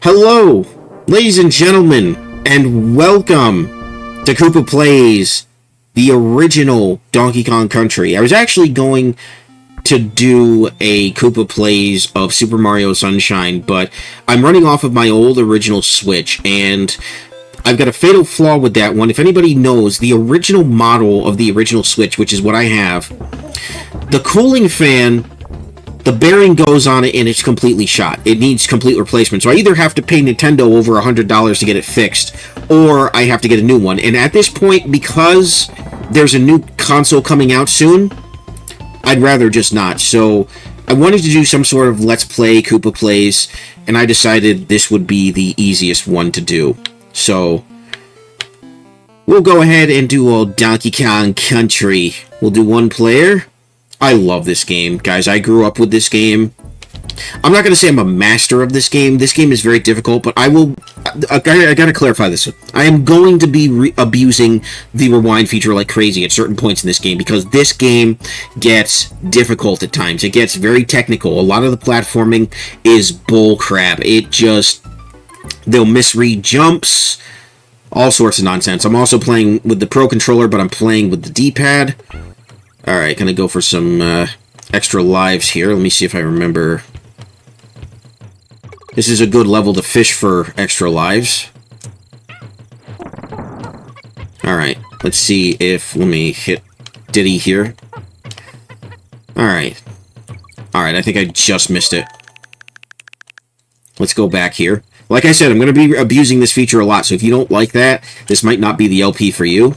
Hello, ladies and gentlemen, and welcome to Koopa Plays, the original Donkey Kong Country. I was actually going to do a Koopa Plays of Super Mario Sunshine, but I'm running off of my old original Switch, and I've got a fatal flaw with that one. If anybody knows, the original model of the original Switch, which is what I have, the cooling fan, the bearing goes on it and it's completely shot. It needs complete replacement. So I either have to pay Nintendo over $100 to get it fixed, or I have to get a new one. And at this point, because there's a new console coming out soon, I'd rather just not. So I wanted to do some sort of Let's Play Koopa Plays, and I decided this would be the easiest one to do. So we'll go ahead and do old Donkey Kong Country. We'll do one player. I love this game, guys. I grew up with this game. I'm not going to say I'm a master of this game. This game is very difficult, but I got to clarify this. I am going to be abusing the rewind feature like crazy at certain points in this game, because this game gets difficult at times. It gets very technical. A lot of the platforming is bull crap. They'll misread jumps, all sorts of nonsense. I'm also playing with the Pro Controller, but I'm playing with the D-pad. Alright, gonna go for some extra lives here. Let me see if I remember. This is a good level to fish for extra lives. Alright, let's see if... Let me hit Diddy here. Alright. Alright, I think I just missed it. Let's go back here. Like I said, I'm going to be abusing this feature a lot, so if you don't like that, this might not be the LP for you.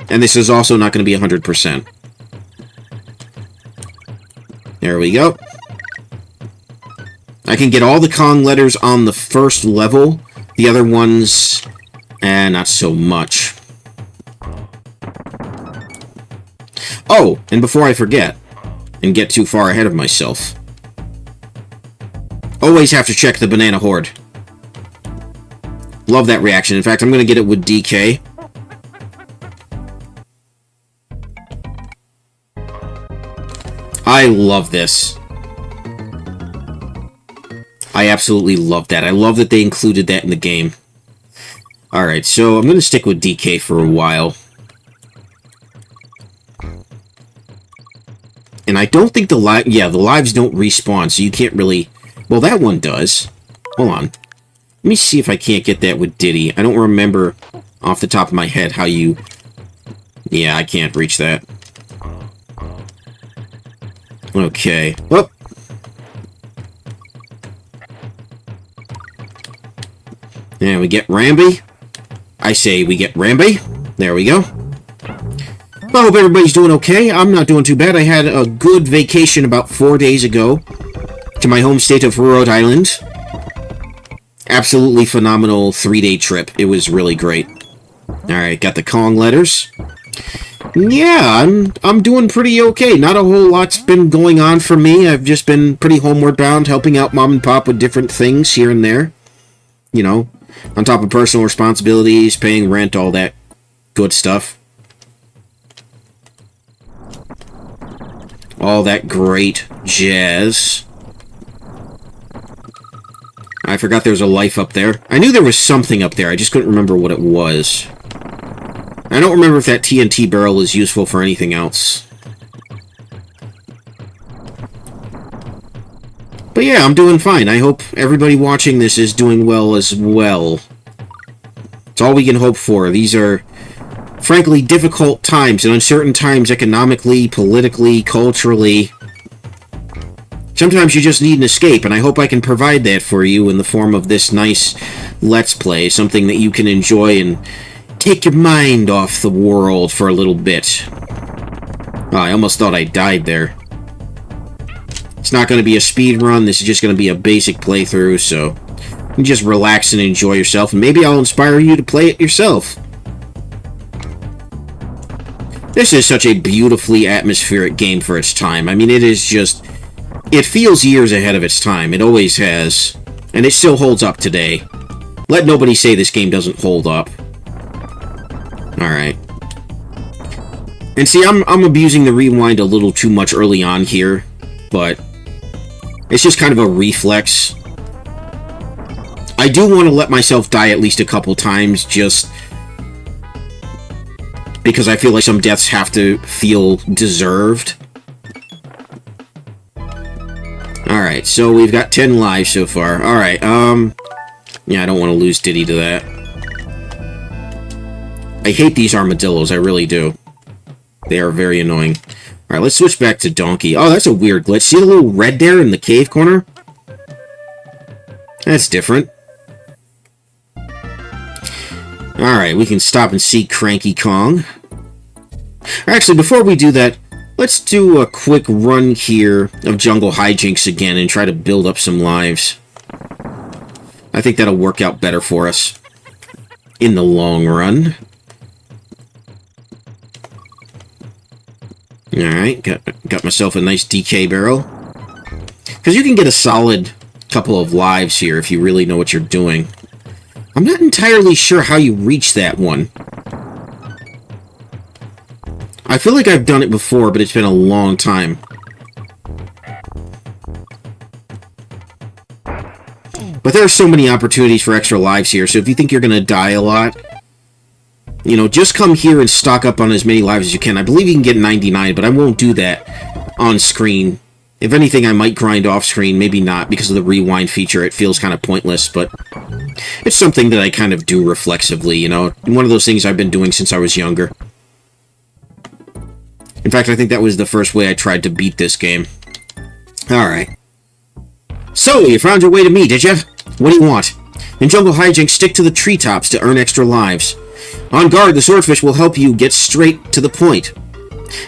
And this is also not going to be 100%. There we go. I can get all the Kong letters on the first level. The other ones, not so much. Oh, and before I forget, and get too far ahead of myself, always have to check the Banana Horde. Love that reaction. In fact, I'm going to get it with DK. I love this. I absolutely love that. I love that they included that in the game. Alright, so I'm going to stick with DK for a while. And I don't think the lives don't respawn, so you can't really... Well, that one does. Hold on. Let me see if I can't get that with Diddy. I don't remember off the top of my head how you... Yeah, I can't reach that. Okay. Whoop. And we get Ramby. I say we get Ramby. There we go. Well, I hope everybody's doing okay. I'm not doing too bad. I had a good vacation about 4 days ago to my home state of Rhode Island. Absolutely phenomenal 3-day trip. It was really great. Alright, got the Kong letters. Yeah, I'm doing pretty okay. Not a whole lot's been going on for me. I've just been pretty homeward bound, helping out Mom and Pop with different things here and there. You know, on top of personal responsibilities, paying rent, all that good stuff. All that great jazz. I forgot there was a life up there. I knew there was something up there, I just couldn't remember what it was. I don't remember if that TNT barrel is useful for anything else. But yeah, I'm doing fine. I hope everybody watching this is doing well as well. It's all we can hope for. These are, frankly, difficult times and uncertain times economically, politically, culturally. Sometimes you just need an escape, and I hope I can provide that for you in the form of this nice Let's Play, something that you can enjoy and take your mind off the world for a little bit. Oh, I almost thought I died there. It's not going to be a speed run, this is just going to be a basic playthrough, so you can just relax and enjoy yourself, and maybe I'll inspire you to play it yourself. This is such a beautifully atmospheric game for its time. I mean, it is just... It feels years ahead of its time. It always has. And it still holds up today. Let nobody say this game doesn't hold up. Alright. And see, I'm abusing the rewind a little too much early on here, but It's just kind of a reflex. I do want to let myself die at least a couple times, just because I feel like some deaths have to feel deserved. Alright, so we've got 10 lives so far. Alright, yeah, I don't want to lose Diddy to that. I hate these armadillos, I really do. They are very annoying. Alright, let's switch back to Donkey. Oh, that's a weird glitch. See the little red there in the cave corner? That's different. Alright, we can stop and see Cranky Kong. Actually, before we do that, let's do a quick run here of Jungle Hijinks again and try to build up some lives. I think that'll work out better for us in the long run. Alright, got myself a nice DK barrel. Because you can get a solid couple of lives here if you really know what you're doing. I'm not entirely sure how you reach that one. I feel like I've done it before, but it's been a long time. But there are so many opportunities for extra lives here, so if you think you're going to die a lot, you know, just come here and stock up on as many lives as you can. I believe you can get 99, but I won't do that on screen. If anything, I might grind off screen, maybe not, because of the rewind feature. It feels kind of pointless, but it's something that I kind of do reflexively, you know. One of those things I've been doing since I was younger. In fact, I think that was the first way I tried to beat this game. Alright. So, you found your way to me, did you? What do you want? In Jungle Hijinks, stick to the treetops to earn extra lives. On guard, the swordfish will help you get straight to the point.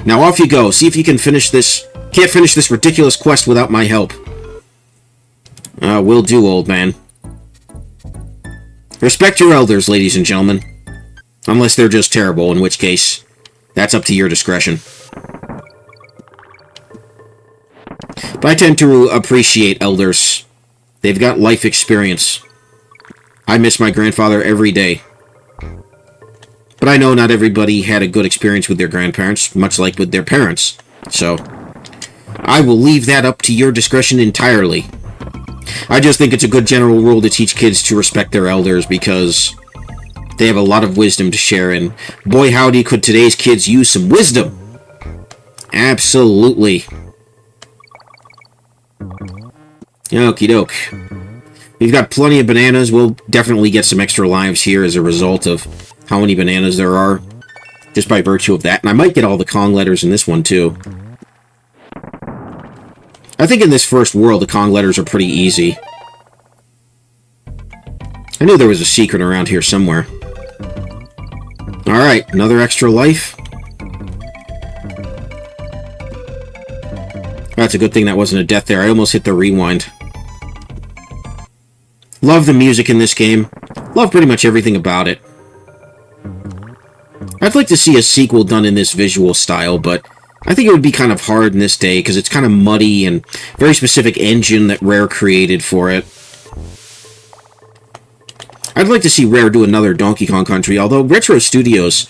Now off you go. See if you can finish this. Can't finish this ridiculous quest without my help. Will do, old man. Respect your elders, ladies and gentlemen. Unless they're just terrible, in which case, that's up to your discretion. But I tend to appreciate elders. They've got life experience. I miss my grandfather every day. But I know not everybody had a good experience with their grandparents, much like with their parents. So, I will leave that up to your discretion entirely. I just think it's a good general rule to teach kids to respect their elders because they have a lot of wisdom to share, and boy howdy could today's kids use some wisdom. Absolutely. Okie doke. We've got plenty of bananas. We'll definitely get some extra lives here as a result of how many bananas there are, just by virtue of that. And I might get all the Kong letters in this one, too. I think in this first world, the Kong letters are pretty easy. I knew there was a secret around here somewhere. Alright, another extra life. That's a good thing that wasn't a death there. I almost hit the rewind. Love the music in this game. Love pretty much everything about it. I'd like to see a sequel done in this visual style, but I think it would be kind of hard in this day, because it's kind of muddy and very specific engine that Rare created for it. I'd like to see Rare do another Donkey Kong Country, although Retro Studios,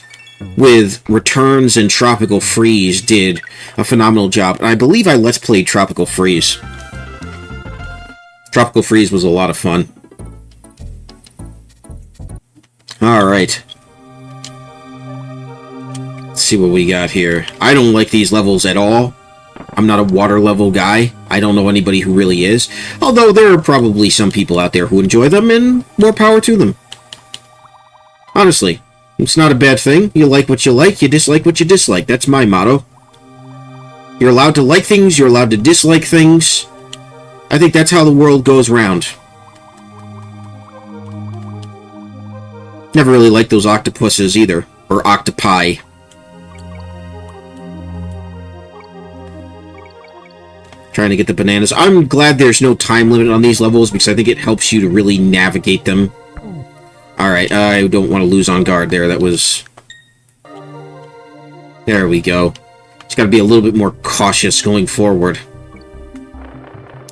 with Returns and Tropical Freeze, did a phenomenal job. And I believe I Let's Played Tropical Freeze. Tropical Freeze was a lot of fun. Alright. Let's see what we got here. I don't like these levels at all. I'm not a water level guy. I don't know anybody who really is. Although there are probably some people out there who enjoy them, and more power to them. Honestly, it's not a bad thing. You like what you like, you dislike what you dislike. That's my motto. You're allowed to like things, you're allowed to dislike things. I think that's how the world goes round. Never really liked those octopuses either. Or octopi. Trying to get the bananas. I'm glad there's no time limit on these levels because I think it helps you to really navigate them. Alright, I don't want to lose on guard there. That was... There we go. Just gotta be a little bit more cautious going forward.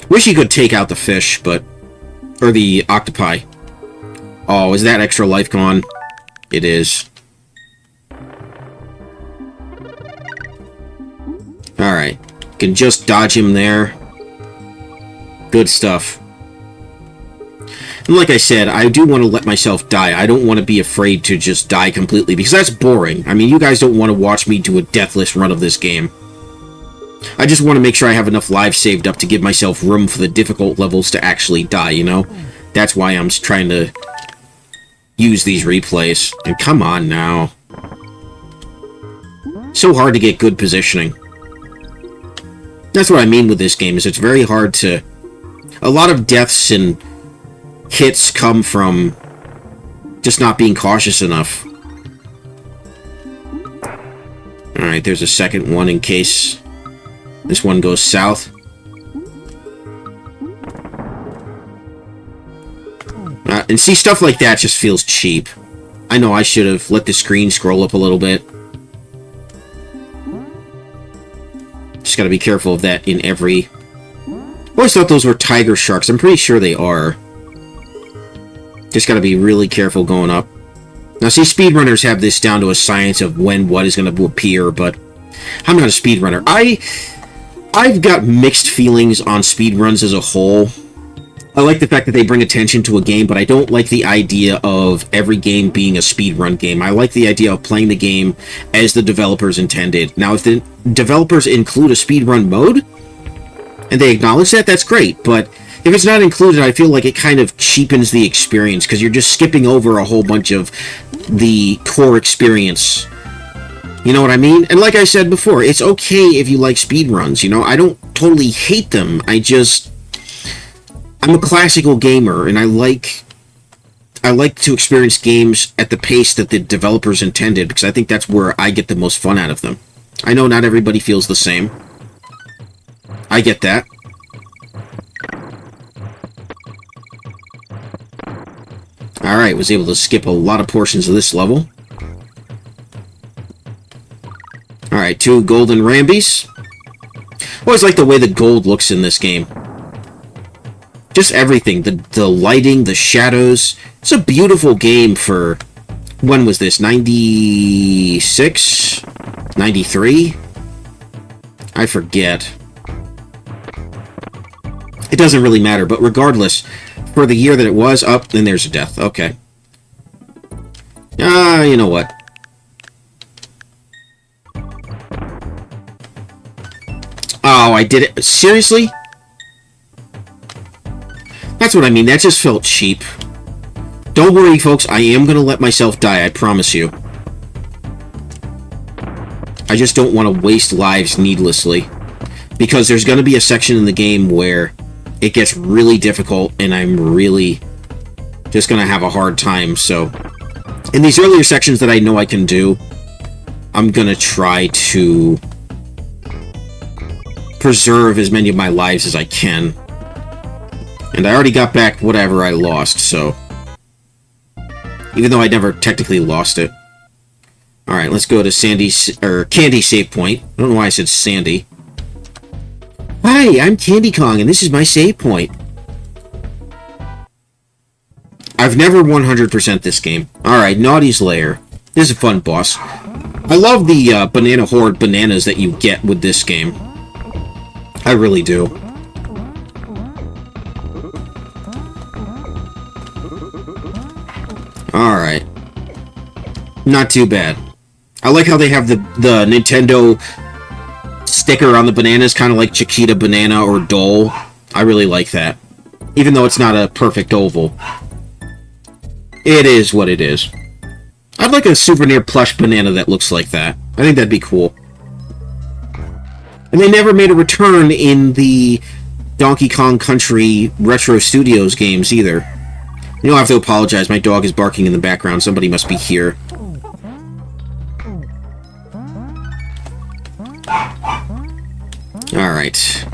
Wish you could take out the fish, but... Or the octopi. Oh, is that extra life gone? It is. Alright. Can just dodge him there. Good stuff. And like I said, I do want to let myself die. I don't want to be afraid to just die completely, because that's boring. I mean, you guys don't want to watch me do a deathless run of this game. I just want to make sure I have enough lives saved up to give myself room for the difficult levels to actually die, you know? That's why I'm trying to use these replays. And come on now. So hard to get good positioning. That's what I mean with this game, is it's very hard to... A lot of deaths and hits come from just not being cautious enough. Alright, there's a second one in case this one goes south. And see, stuff like that just feels cheap. I know I should have let the screen scroll up a little bit. Just gotta be careful of that in every... I always thought those were tiger sharks. I'm pretty sure they are. Just gotta be really careful going up. Now, see, speedrunners have this down to a science of when what is going to appear, but I'm not a speedrunner. I've got mixed feelings on speedruns as a whole. I like the fact that they bring attention to a game, but I don't like the idea of every game being a speedrun game. I like the idea of playing the game as the developers intended. Now, if the developers include a speedrun mode, and they acknowledge that, that's great, but if it's not included, I feel like it kind of cheapens the experience, because you're just skipping over a whole bunch of the core experience. You know what I mean? And like I said before, it's okay if you like speedruns, you know? I don't totally hate them, I'm a classical gamer, and I like to experience games at the pace that the developers intended, because I think that's where I get the most fun out of them. I know not everybody feels the same. I get that. Alright, was able to skip a lot of portions of this level. Alright, 2 golden Rambies. Always like the way the gold looks in this game. Just everything. The lighting, the shadows. It's a beautiful game for... When was this? 96? 93? I forget. It doesn't really matter, but regardless, for the year that it was, then there's a death. Okay. You know what? Oh, I did it. Seriously? That's what I mean. That just felt cheap. Don't worry, folks. I am going to let myself die. I promise you. I just don't want to waste lives needlessly. Because there's going to be a section in the game where it gets really difficult, and I'm really just going to have a hard time. So, in these earlier sections that I know I can do, I'm going to try to preserve as many of my lives as I can. And I already got back whatever I lost, so... Even though I never technically lost it. Alright, let's go to Candy save point. I don't know why I said Sandy. Hi, I'm Candy Kong, and this is my save point. I've never 100% this game. Alright, Naughty's Lair. This is a fun boss. I love the banana horde bananas that you get with this game. I really do. Alright. Not too bad. I like how they have the Nintendo sticker on the bananas, kind of like Chiquita Banana or Dole. I really like that. Even though it's not a perfect oval. It is what it is. I'd like a souvenir plush banana that looks like that. I think that'd be cool. And they never made a return in the Donkey Kong Country Retro Studios games either. You don't have to apologize. My dog is barking in the background. Somebody must be here. Alright.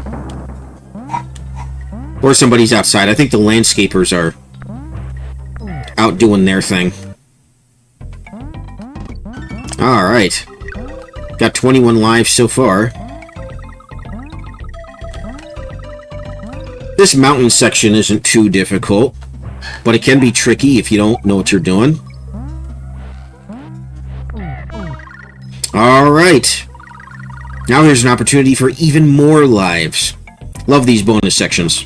Or somebody's outside. I think the landscapers are out doing their thing. Alright. Got 21 lives so far. This mountain section isn't too difficult, but it can be tricky if you don't know what you're doing. Alright. Now here's an opportunity for even more lives. Love these bonus sections.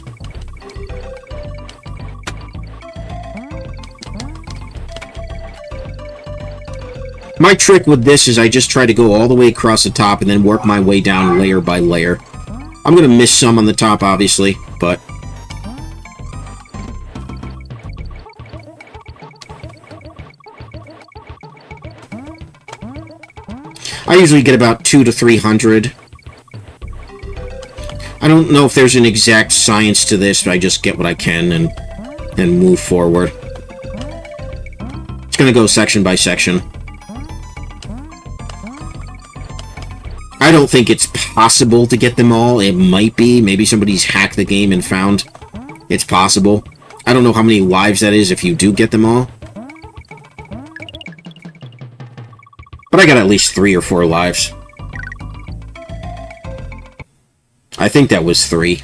My trick with this is I just try to go all the way across the top and then work my way down layer by layer. I'm going to miss some on the top, obviously, but... I usually get about 200 to 300. I don't know if there's an exact science to this, but I just get what I can and move forward. It's going to go section by section. I don't think it's possible to get them all. It might be. Maybe somebody's hacked the game and found it's possible. I don't know how many lives that is if you do get them all. But I got at least 3 or 4 lives. I think that was 3.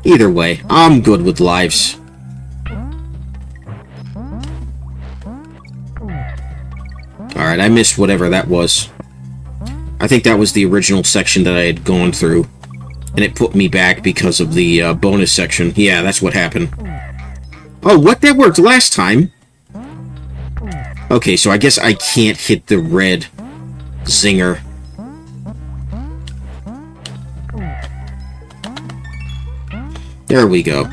Either way, I'm good with lives. Alright, I missed whatever that was. I think that was the original section that I had gone through. And it put me back because of the bonus section. Yeah, that's what happened. Oh, what? That worked last time? Okay, so I guess I can't hit the red zinger. There we go.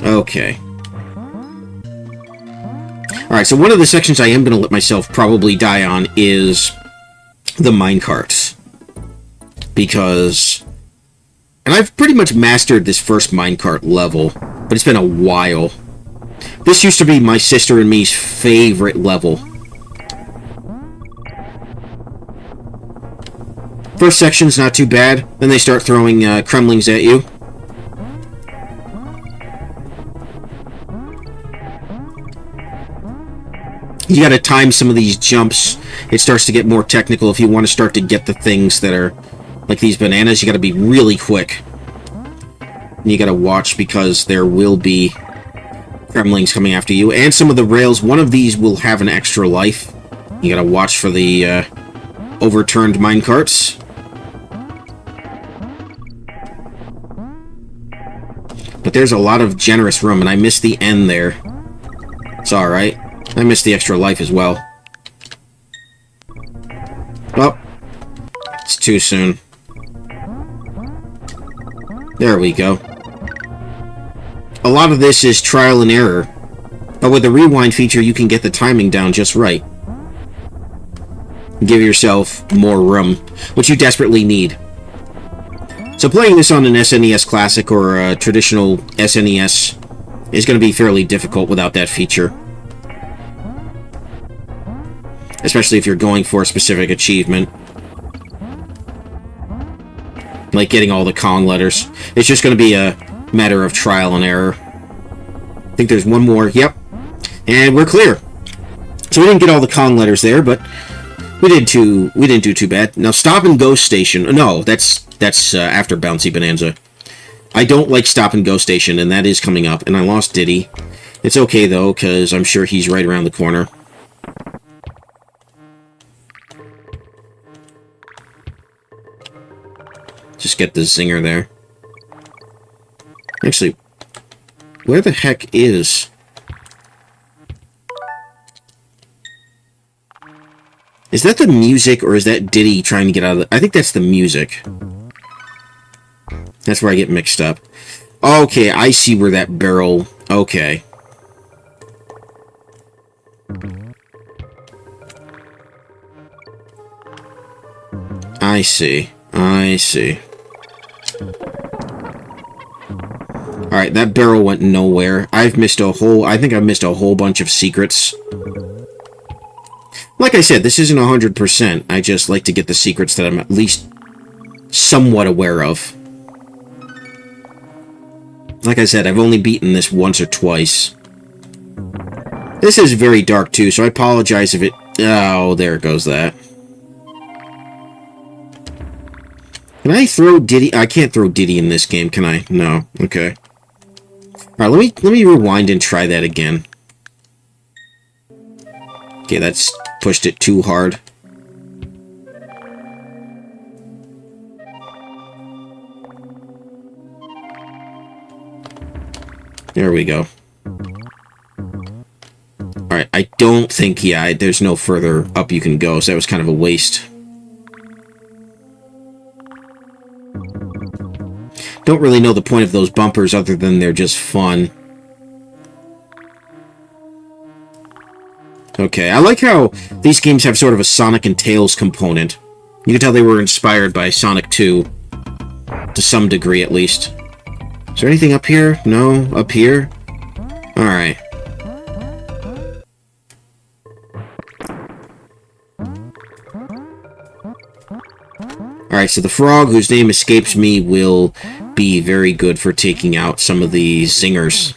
Okay. Alright, so one of the sections I am going to let myself probably die on is the minecarts. Because... And I've pretty much mastered this first minecart level, but it's been a while. This used to be my sister and me's favorite level. First section's not too bad, then they start throwing crumblings at you. You gotta time some of these jumps. It starts to get more technical if you want to start to get the things that are like these bananas. You gotta be really quick. And you gotta watch because there will be gremlins coming after you. And some of the rails, one of these will have an extra life. You gotta watch for the overturned minecarts. But there's a lot of generous room, and I missed the end there. It's alright. I missed the extra life as well. Well, it's too soon. There we go. A lot of this is trial and error. But with the rewind feature, you can get the timing down just right. Give yourself more room, which you desperately need. So playing this on an SNES Classic or a traditional SNES is going to be fairly difficult without that feature. Especially if you're going for a specific achievement. Like getting all the Kong letters. It's just going to be a matter of trial and error. I think there's one more. Yep. And we're clear. So we didn't get all the Kong letters there, but we didn't do too bad. Now Stop and Go Station. No, that's after Bouncy Bonanza. I don't like Stop and Go Station, and that is coming up. And I lost Diddy. It's okay though, because I'm sure he's right around the corner. Just get the zinger there. Actually, where the heck is... Is that the music, or is that Diddy trying to get out of the... I think that's the music. That's where I get mixed up. Okay, I see where that barrel... Okay. I see. I see. Alright, that barrel went nowhere. I've missed a whole... I think I've missed a whole bunch of secrets. Like I said, this isn't 100%. I just like to get the secrets that I'm at least somewhat aware of. Like I said, I've only beaten this once or twice. This is very dark, too, so I apologize if it... Oh, there goes that. Can I throw Diddy? I can't throw Diddy in this game, can I? No. Okay. Alright, let me rewind and try that again. Okay, that's pushed it too hard. There we go. Alright, Alright, I don't think, yeah, there's no further up you can go, so that was kind of a waste. Don't really know the point of those bumpers other than they're just fun. Okay, I like how these games have sort of a Sonic and Tails component. You can tell they were inspired by Sonic 2. To some degree, at least. Is there anything up here? No? Up here? Alright. Alright, so the frog, whose name escapes me, will be very good for taking out some of the zingers.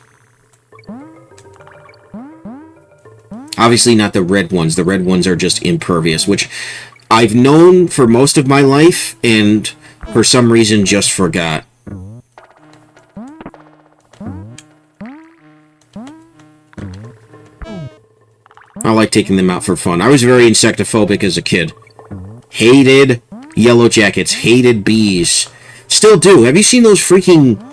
Obviously not the red ones. The red ones are just impervious, which I've known for most of my life, and for some reason just forgot. I like taking them out for fun. I was very insectophobic as a kid. Hated yellow jackets, hated bees. Still do. Have you seen those freaking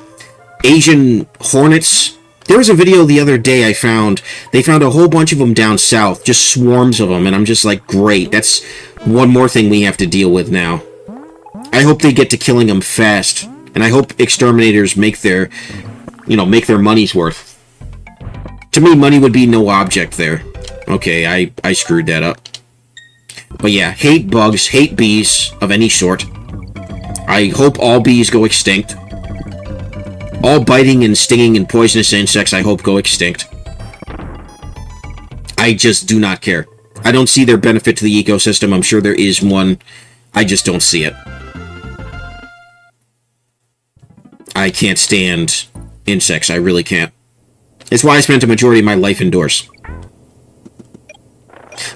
Asian hornets? There was a video the other day I found. They found a whole bunch of them down south, just swarms of them, and I'm just like, great, that's one more thing we have to deal with now. I hope they get to killing them fast, and I hope exterminators make their, make their money's worth. To me, money would be no object there. Okay, I screwed that up. But yeah, hate bugs, hate bees of any sort. I hope all bees go extinct. All biting and stinging and poisonous insects, I hope, go extinct. I just do not care. I don't see their benefit to the ecosystem. I'm sure there is one. I just don't see it. I can't stand insects. I really can't. It's why I spent a majority of my life indoors.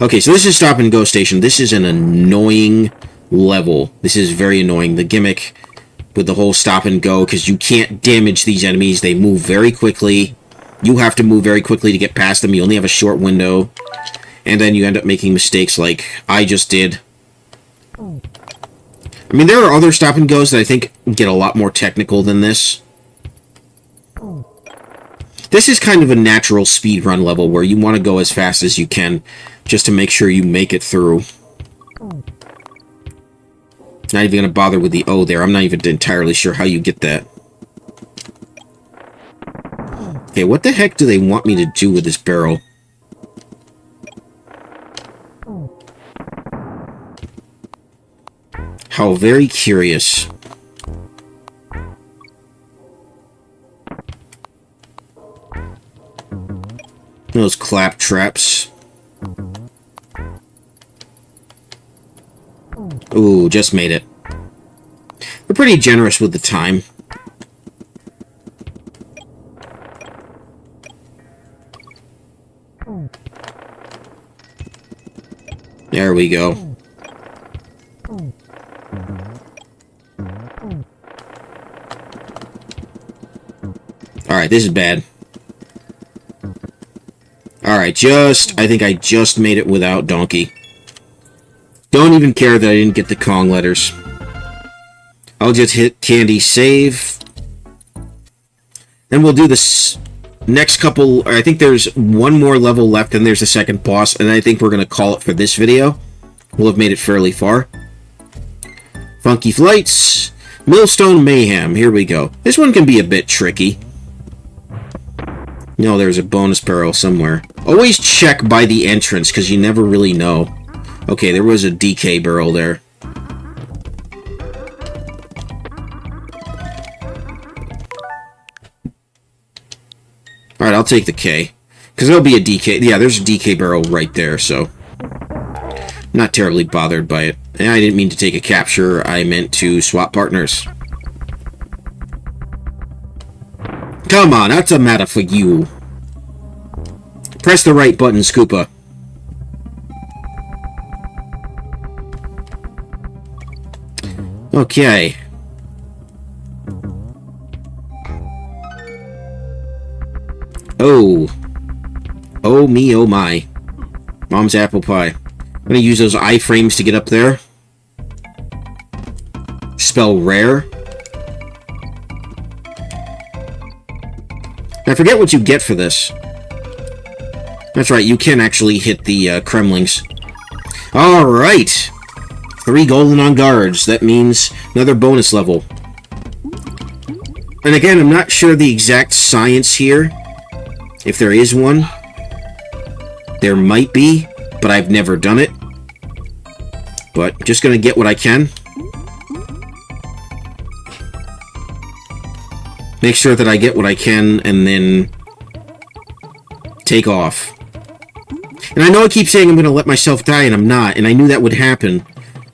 Okay, so this is Stop and Go Station. This is an annoying level. This is very annoying. The gimmick with the whole stop and go, because you can't damage these enemies. They move very quickly. You have to move very quickly to get past them. You only have a short window. And then you end up making mistakes like I just did. I mean, there are other stop and goes that I think get a lot more technical than this. This is kind of a natural speedrun level where you want to go as fast as you can just to make sure you make it through. Not even going to bother with the O there. I'm not even entirely sure how you get that. Okay, what the heck do they want me to do with this barrel? How very curious. Those clap traps. Ooh, just made it. We're pretty generous with the time. There we go. Alright, this is bad. Alright, I think I just made it without Donkey. Don't even care that I didn't get the Kong letters. I'll just hit Candy Save. Then we'll do this next couple. I think there's one more level left, and there's the second boss, and I think we're going to call it for this video. We'll have made it fairly far. Funky Flights. Millstone Mayhem. Here we go. This one can be a bit tricky. No, there's a bonus barrel somewhere. Always check by the entrance, because you never really know. Okay, there was a DK barrel there. Alright, I'll take the K. Because there'll be a DK. Yeah, there's a DK barrel right there, so... not terribly bothered by it. And I didn't mean to take a capture. I meant to swap partners. Come on, that's a matter for you. Press the right button, Koopa. Okay. Oh. Oh me, oh my. Mom's apple pie. I'm gonna use those iframes to get up there. Spell rare. I forget what you get for this. That's right, you can actually hit the Kremlings. Alright! 3 golden on guards. That means another bonus level. And again, I'm not sure the exact science here. If there is one. There might be, but I've never done it. But just gonna get what I can. Make sure that I get what I can, and then take off. And I know I keep saying I'm gonna let myself die, and I'm not, and I knew that would happen.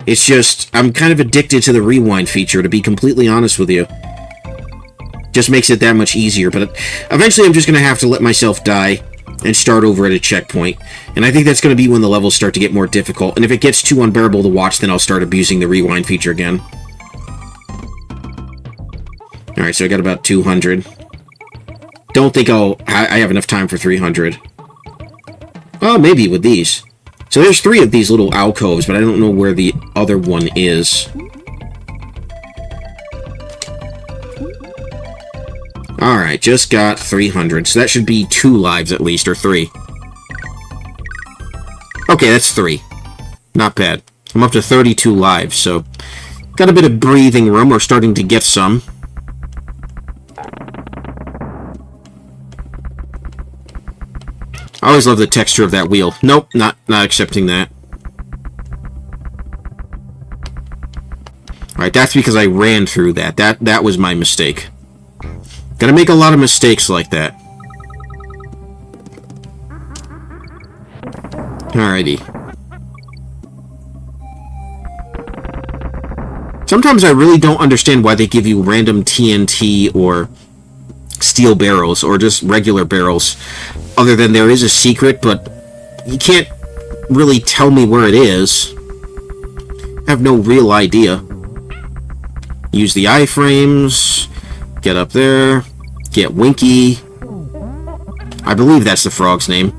It's just, I'm kind of addicted to the rewind feature, to be completely honest with you. Just makes it that much easier, but eventually I'm just gonna have to let myself die and start over at a checkpoint. And I think that's gonna be when the levels start to get more difficult, and if it gets too unbearable to watch, then I'll start abusing the rewind feature again. Alright, so I got about 200. Don't think I have enough time for 300. Oh, maybe with these. So there's 3 of these little alcoves, but I don't know where the other one is. Alright, just got 300. So that should be 2 lives at least, or 3. Okay, that's 3. Not bad. I'm up to 32 lives, so got a bit of breathing room, or starting to get some. I always love the texture of that wheel. Nope, not accepting that. Alright, that's because I ran through that. That was my mistake. Gotta make a lot of mistakes like that. Alrighty. Sometimes I really don't understand why they give you random TNT or steel barrels, or just regular barrels, other than there is a secret, but you can't really tell me where it is. I have no real idea. Use the iframes, get up there, get Winky. I believe that's the frog's name.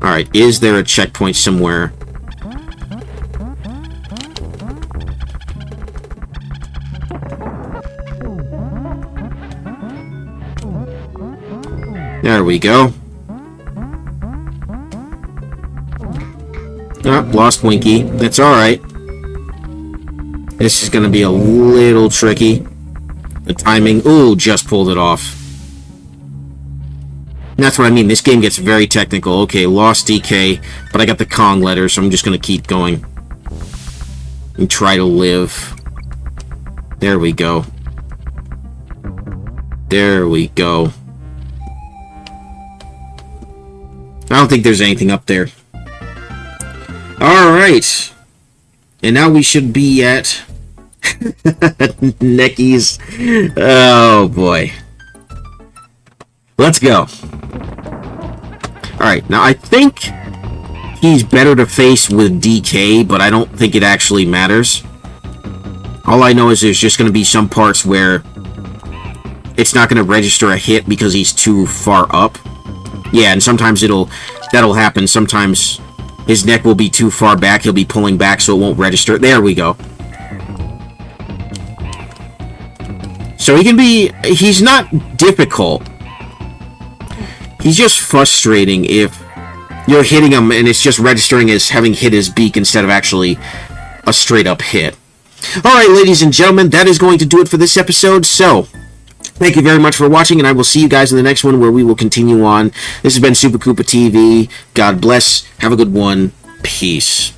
Alright, is there a checkpoint somewhere? There we go. Oh, lost Winky. That's alright. This is going to be a little tricky. The timing... Ooh, just pulled it off. That's what I mean. This game gets very technical. Okay, lost DK, but I got the Kong letter, so I'm just going to keep going. And try to live. There we go. There we go. I don't think there's anything up there. Alright. And now we should be at... Necky's. Oh, boy. Let's go. Alright, now I think he's better to face with DK, but I don't think it actually matters. All I know is there's just going to be some parts where it's not going to register a hit because he's too far up. Yeah, and sometimes that'll happen. Sometimes his neck will be too far back. He'll be pulling back, so it won't register. There we go. So he's not difficult. He's just frustrating if you're hitting him and it's just registering as having hit his beak instead of actually a straight up hit. Alright, ladies and gentlemen, that is going to do it for this episode. So, thank you very much for watching, and I will see you guys in the next one where we will continue on. This has been Super Koopa TV. God bless. Have a good one. Peace.